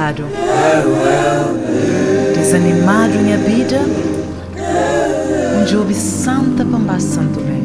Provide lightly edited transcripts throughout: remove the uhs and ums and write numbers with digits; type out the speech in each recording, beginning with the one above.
desesperado, desanimado em a vida, onde houve santa pamba santo bem.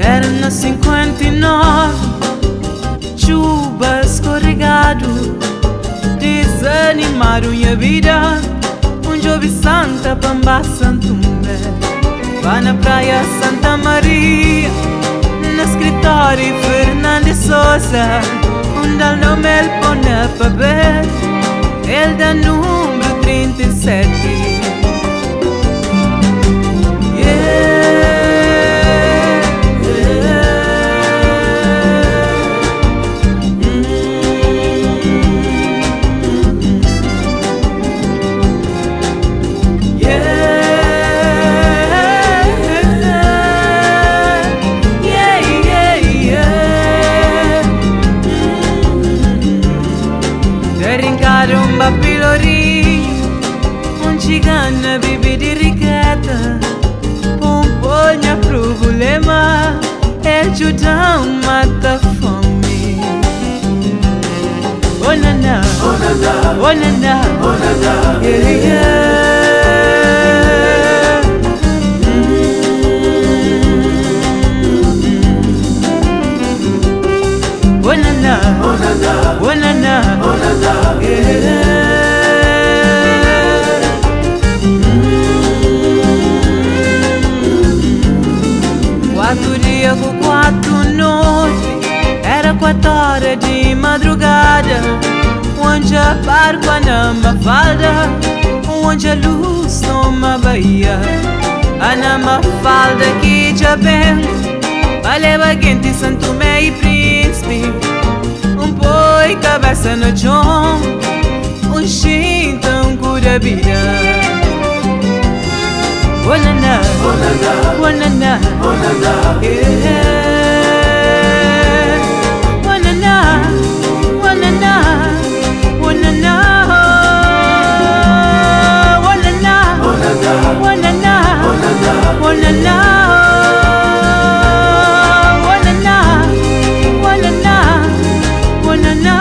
Era na 59, chuva escorregado, desanimaram a vida, onde houve santa pamba santumé. Vá na praia Santa Maria, no escritório Fernando Souza, onde o nome ele põe para ver, ele dá número 37. Un cigano vive di riqueta, un pogna problema, e giudà un mata fome. Oh na na, oh na na, oh na na, oh na na, yeah yeah. Oh na na, oh na na, oh na na, oh na na, yeah. Quatro dias com 4 noites, era 4 horas de madrugada, onde a barco na Mafalda, onde a luz toma Bahia. A na Mafalda que já bem, valeva gente Santo Tomé e Príncipe, um boi cabeça no chão, um chintão curabira. Oh na na, oh na na, oh na na, oh na na, yeah. Oh na na, oh na na, oh na na, oh na na, oh na na, oh na na, oh na na, oh na na.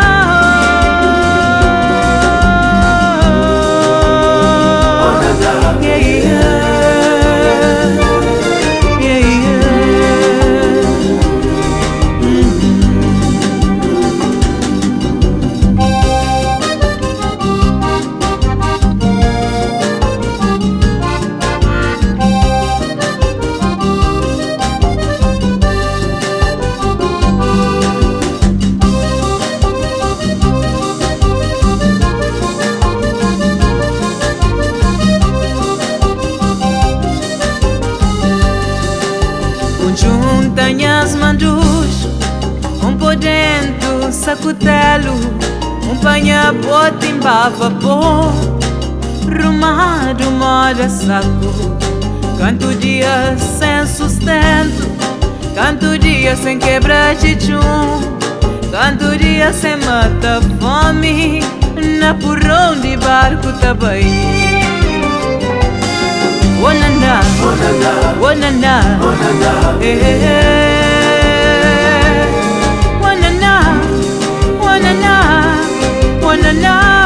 Juntanhas mandus, por dentro sacutelo, panha-bote em vapor, rumado moda saco. Canto dia sem sustento, canto dia sem quebrar jejum, canto dia sem mata fome, na porrão de barco também. Oh na na, oh na na, oh na na, oh na na, eh. Oh na na, oh na na. na